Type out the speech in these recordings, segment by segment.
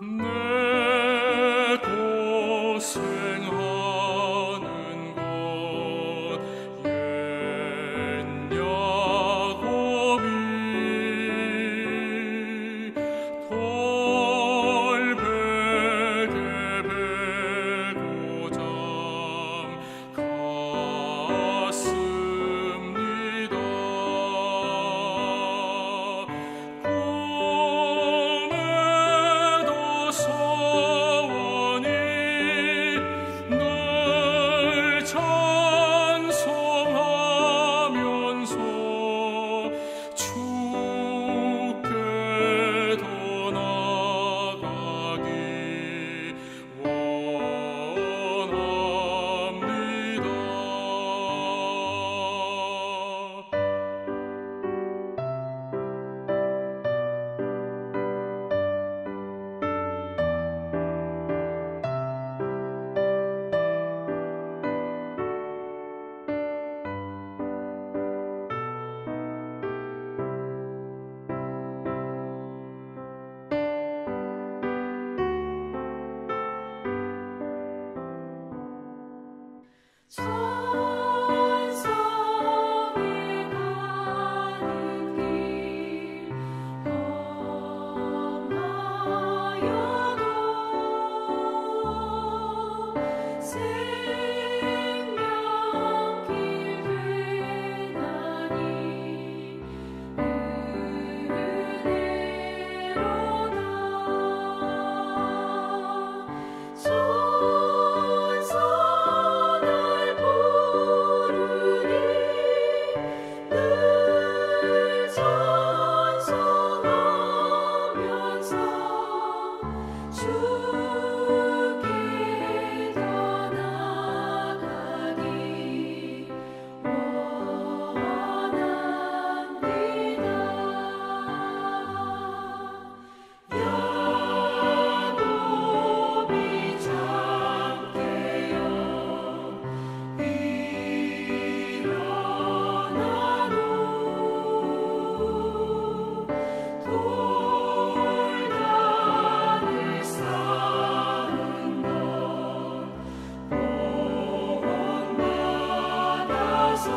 내 고생하는 것 옛 야곱이 돌베개 베고 잠갔습니다. 꿈에도 소원이 늘 찬송하면서 주께 더 나아가기 원합니다. 천성에 가는 길 험하여도 생명길 되나니 은혜로다. 천사 날 부르니 늘 찬송하면서 주께 더 나아가기 원합니다. 야곱이 참게요 일어나노 돌단을 쌓은 것 본받아서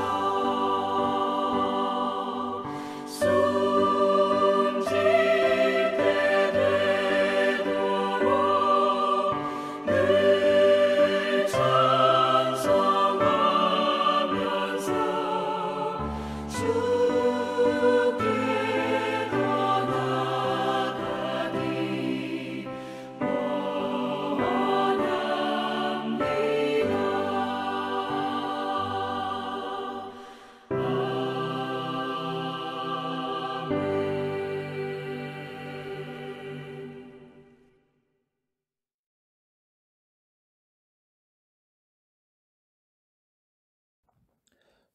숨질 때 되도록 늘 찬송하면서 주께 더 나아가기 원합니다.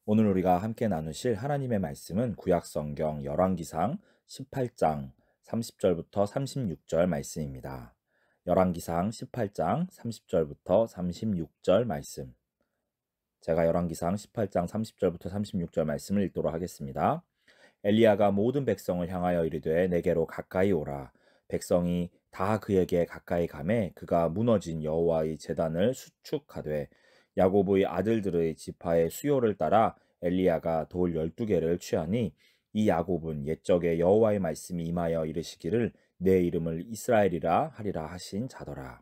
오늘 우리가 함께 나누실 하나님의 말씀은 구약성경 열왕기상 18장 30절부터 36절 말씀입니다. 열왕기상 18장 30절부터 36절 말씀. 제가 열왕기상 18장 30절부터 36절 말씀을 읽도록 하겠습니다. 엘리야가 모든 백성을 향하여 이르되 내게로 가까이 오라. 백성이 다 그에게 가까이 가매 그가 무너진 여호와의 제단을 수축하되 야곱의 아들들의 지파의 수요를 따라 엘리야가 돌 12개를 취하니 이 야곱은 옛적에 여호와의 말씀이 임하여 이르시기를 내 이름을 이스라엘이라 하리라 하신 자더라.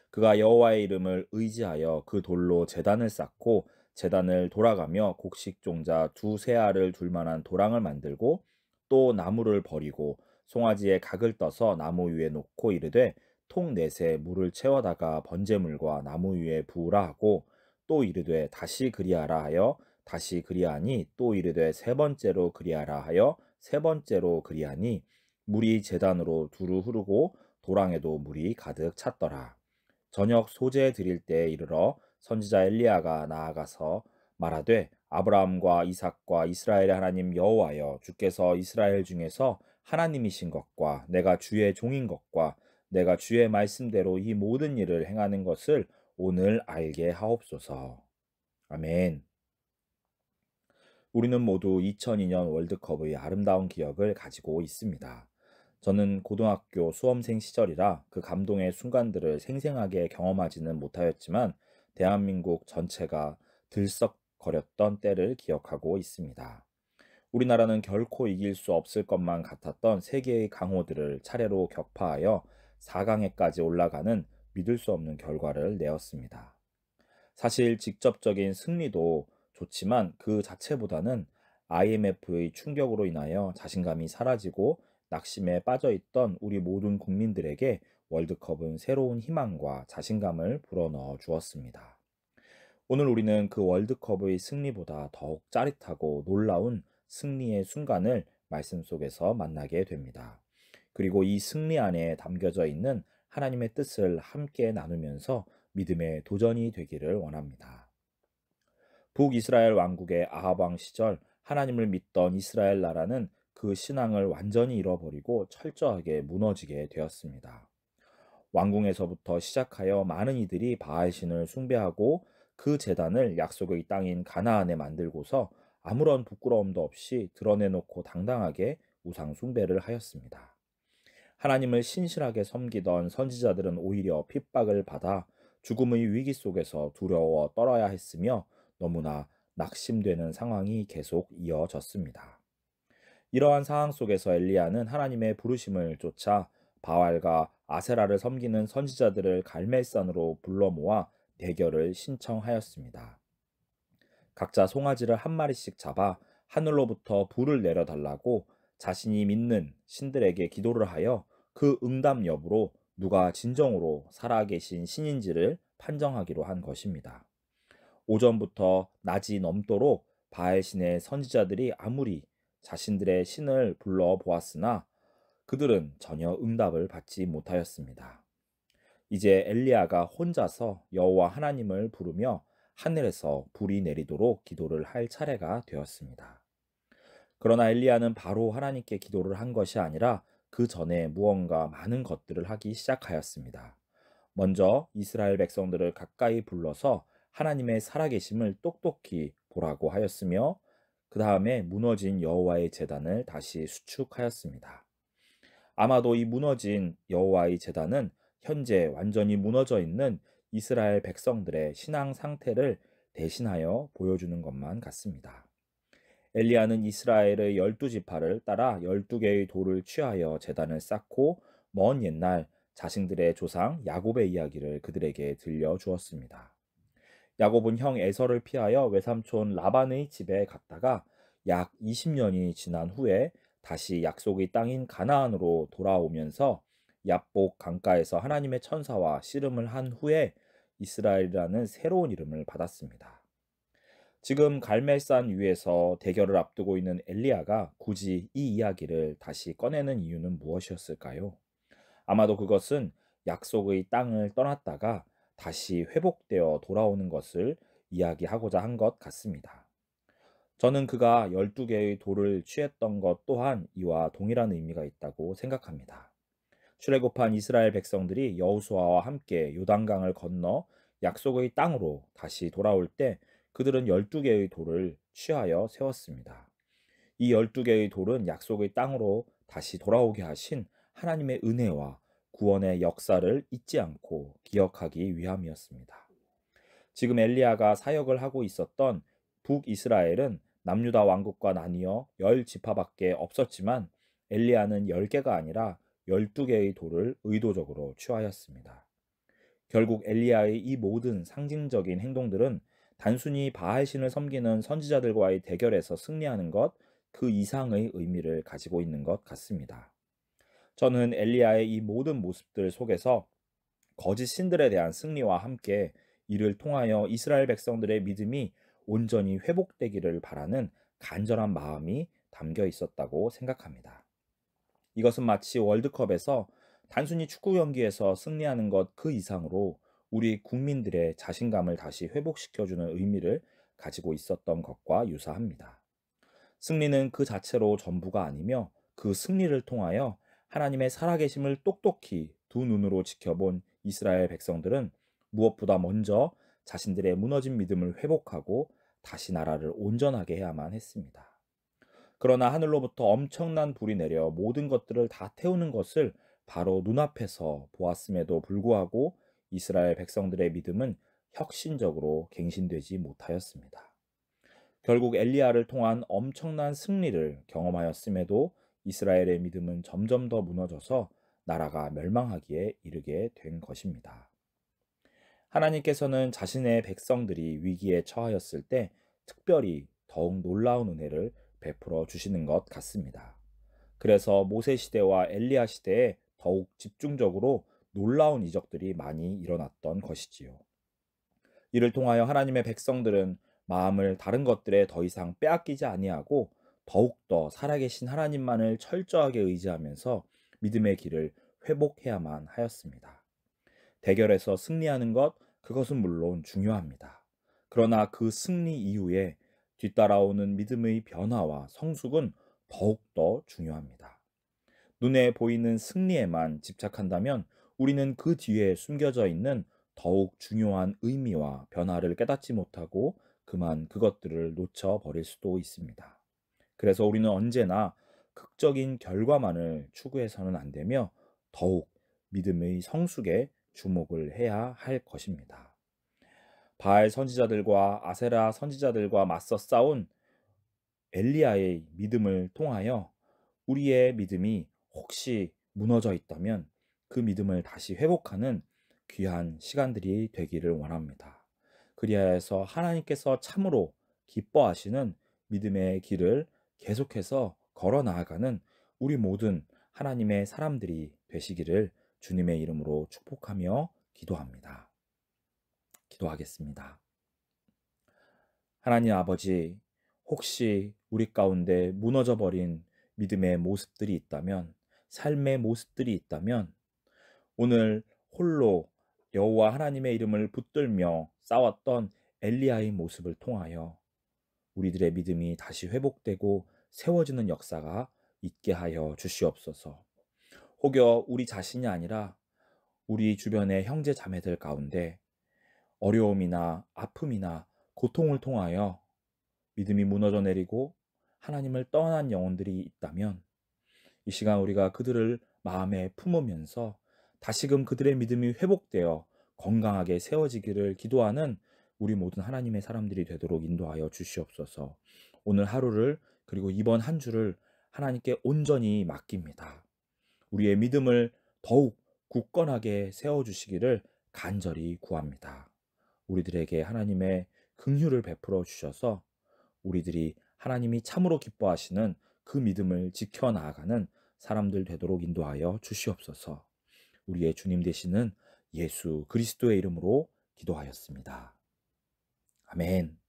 그가 여호와의 이름을 의지하여 그 돌로 제단을 쌓고 제단을 돌아가며 곡식종자 두세 알을 둘 만한 도랑을 만들고 또 나무를 버리고 송아지에 각을 떠서 나무 위에 놓고 이르되 통 넷에 물을 채워다가 번제물과 나무 위에 부으라 하고 또 이르되 다시 그리하라 하여 다시 그리하니 또 이르되 세 번째로 그리하라 하여 세 번째로 그리하니 물이 제단으로 두루 흐르고 도랑에도 물이 가득 찼더라. 저녁 소제 드릴 때에 이르러 선지자 엘리야가 나아가서 말하되 아브라함과 이삭과 이스라엘의 하나님 여호와여 주께서 이스라엘 중에서 하나님이신 것과 내가 주의 종인 것과 내가 주의 말씀대로 이 모든 일을 행하는 것을 오늘 알게 하옵소서. 아멘. 우리는 모두 2002년 월드컵의 아름다운 기억을 가지고 있습니다. 저는 고등학교 수험생 시절이라 그 감동의 순간들을 생생하게 경험하지는 못하였지만 대한민국 전체가 들썩거렸던 때를 기억하고 있습니다. 우리나라는 결코 이길 수 없을 것만 같았던 세계의 강호들을 차례로 격파하여 4강에까지 올라가는 믿을 수 없는 결과를 내었습니다. 사실 직접적인 승리도 좋지만 그 자체보다는 IMF의 충격으로 인하여 자신감이 사라지고 낙심에 빠져있던 우리 모든 국민들에게 월드컵은 새로운 희망과 자신감을 불어넣어 주었습니다. 오늘 우리는 그 월드컵의 승리보다 더욱 짜릿하고 놀라운 승리의 순간을 말씀 속에서 만나게 됩니다. 그리고 이 승리 안에 담겨져 있는 하나님의 뜻을 함께 나누면서 믿음의 도전이 되기를 원합니다. 북이스라엘 왕국의 아합 왕 시절 하나님을 믿던 이스라엘 나라는 그 신앙을 완전히 잃어버리고 철저하게 무너지게 되었습니다. 왕궁에서부터 시작하여 많은 이들이 바알신을 숭배하고 그 제단을 약속의 땅인 가나안에 만들고서 아무런 부끄러움도 없이 드러내놓고 당당하게 우상 숭배를 하였습니다. 하나님을 신실하게 섬기던 선지자들은 오히려 핍박을 받아 죽음의 위기 속에서 두려워 떨어야 했으며 너무나 낙심되는 상황이 계속 이어졌습니다. 이러한 상황 속에서 엘리야는 하나님의 부르심을 쫓아 바알과 아세라를 섬기는 선지자들을 갈멜산으로 불러 모아 대결을 신청하였습니다. 각자 송아지를 한 마리씩 잡아 하늘로부터 불을 내려달라고 자신이 믿는 신들에게 기도를 하여 그 응답 여부로 누가 진정으로 살아계신 신인지를 판정하기로 한 것입니다. 오전부터 낮이 넘도록 바알신의 선지자들이 아무리 자신들의 신을 불러 보았으나 그들은 전혀 응답을 받지 못하였습니다. 이제 엘리야가 혼자서 여호와 하나님을 부르며 하늘에서 불이 내리도록 기도를 할 차례가 되었습니다. 그러나 엘리야는 바로 하나님께 기도를 한 것이 아니라 그 전에 무언가 많은 것들을 하기 시작하였습니다. 먼저 이스라엘 백성들을 가까이 불러서 하나님의 살아계심을 똑똑히 보라고 하였으며 그 다음에 무너진 여호와의 제단을 다시 수축하였습니다. 아마도 이 무너진 여호와의 제단은 현재 완전히 무너져 있는 이스라엘 백성들의 신앙 상태를 대신하여 보여주는 것만 같습니다. 엘리야는 이스라엘의 12지파를 따라 12개의 돌을 취하여 제단을 쌓고 먼 옛날 자신들의 조상 야곱의 이야기를 그들에게 들려주었습니다. 야곱은 형 에서를 피하여 외삼촌 라반의 집에 갔다가 약 20년이 지난 후에 다시 약속의 땅인 가나안으로 돌아오면서 얍복 강가에서 하나님의 천사와 씨름을 한 후에 이스라엘이라는 새로운 이름을 받았습니다. 지금 갈멜산 위에서 대결을 앞두고 있는 엘리야가 굳이 이 이야기를 다시 꺼내는 이유는 무엇이었을까요? 아마도 그것은 약속의 땅을 떠났다가 다시 회복되어 돌아오는 것을 이야기하고자 한 것 같습니다. 저는 그가 12개의 돌을 취했던 것 또한 이와 동일한 의미가 있다고 생각합니다. 출애굽한 이스라엘 백성들이 여호수아와 함께 요단강을 건너 약속의 땅으로 다시 돌아올 때 그들은 12개의 돌을 취하여 세웠습니다. 이 12개의 돌은 약속의 땅으로 다시 돌아오게 하신 하나님의 은혜와 구원의 역사를 잊지 않고 기억하기 위함이었습니다. 지금 엘리야가 사역을 하고 있었던 북이스라엘은 남유다 왕국과 나뉘어 10지파밖에 없었지만 엘리야는 10개가 아니라 12개의 돌을 의도적으로 취하였습니다. 결국 엘리야의 이 모든 상징적인 행동들은 단순히 바알신을 섬기는 선지자들과의 대결에서 승리하는 것 그 이상의 의미를 가지고 있는 것 같습니다. 저는 엘리야의 이 모든 모습들 속에서 거짓 신들에 대한 승리와 함께 이를 통하여 이스라엘 백성들의 믿음이 온전히 회복되기를 바라는 간절한 마음이 담겨 있었다고 생각합니다. 이것은 마치 월드컵에서 단순히 축구 경기에서 승리하는 것 그 이상으로 우리 국민들의 자신감을 다시 회복시켜주는 의미를 가지고 있었던 것과 유사합니다. 승리는 그 자체로 전부가 아니며 그 승리를 통하여 하나님의 살아계심을 똑똑히 두 눈으로 지켜본 이스라엘 백성들은 무엇보다 먼저 자신들의 무너진 믿음을 회복하고 다시 나라를 온전하게 해야만 했습니다. 그러나 하늘로부터 엄청난 불이 내려 모든 것들을 다 태우는 것을 바로 눈앞에서 보았음에도 불구하고 이스라엘 백성들의 믿음은 혁신적으로 갱신되지 못하였습니다. 결국 엘리야를 통한 엄청난 승리를 경험하였음에도 이스라엘의 믿음은 점점 더 무너져서 나라가 멸망하기에 이르게 된 것입니다. 하나님께서는 자신의 백성들이 위기에 처하였을 때 특별히 더욱 놀라운 은혜를 베풀어 주시는 것 같습니다. 그래서 모세 시대와 엘리야 시대에 더욱 집중적으로 놀라운 이적들이 많이 일어났던 것이지요. 이를 통하여 하나님의 백성들은 마음을 다른 것들에 더 이상 빼앗기지 아니하고 더욱더 살아계신 하나님만을 철저하게 의지하면서 믿음의 길을 회복해야만 하였습니다. 대결에서 승리하는 것, 그것은 물론 중요합니다. 그러나 그 승리 이후에 뒤따라오는 믿음의 변화와 성숙은 더욱더 중요합니다. 눈에 보이는 승리에만 집착한다면 우리는 그 뒤에 숨겨져 있는 더욱 중요한 의미와 변화를 깨닫지 못하고 그만 그것들을 놓쳐버릴 수도 있습니다. 그래서 우리는 언제나 극적인 결과만을 추구해서는 안 되며 더욱 믿음의 성숙에 주목을 해야 할 것입니다. 바알 선지자들과 아세라 선지자들과 맞서 싸운 엘리야의 믿음을 통하여 우리의 믿음이 혹시 무너져 있다면 그 믿음을 다시 회복하는 귀한 시간들이 되기를 원합니다. 그리하여서 하나님께서 참으로 기뻐하시는 믿음의 길을 계속해서 걸어 나아가는 우리 모든 하나님의 사람들이 되시기를 주님의 이름으로 축복하며 기도합니다. 기도하겠습니다. 하나님 아버지, 혹시 우리 가운데 무너져 버린 믿음의 모습들이 있다면, 삶의 모습들이 있다면 오늘 홀로 여호와 하나님의 이름을 붙들며 싸웠던 엘리야의 모습을 통하여 우리들의 믿음이 다시 회복되고 세워지는 역사가 있게 하여 주시옵소서. 혹여 우리 자신이 아니라 우리 주변의 형제 자매들 가운데 어려움이나 아픔이나 고통을 통하여 믿음이 무너져 내리고 하나님을 떠난 영혼들이 있다면 이 시간 우리가 그들을 마음에 품으면서 다시금 그들의 믿음이 회복되어 건강하게 세워지기를 기도하는 우리 모든 하나님의 사람들이 되도록 인도하여 주시옵소서. 오늘 하루를 그리고 이번 한 주를 하나님께 온전히 맡깁니다. 우리의 믿음을 더욱 굳건하게 세워주시기를 간절히 구합니다. 우리들에게 하나님의 긍휼을 베풀어 주셔서 우리들이 하나님이 참으로 기뻐하시는 그 믿음을 지켜나가는 사람들 되도록 인도하여 주시옵소서. 우리의 주님 되시는 예수 그리스도의 이름으로 기도하였습니다. 아멘.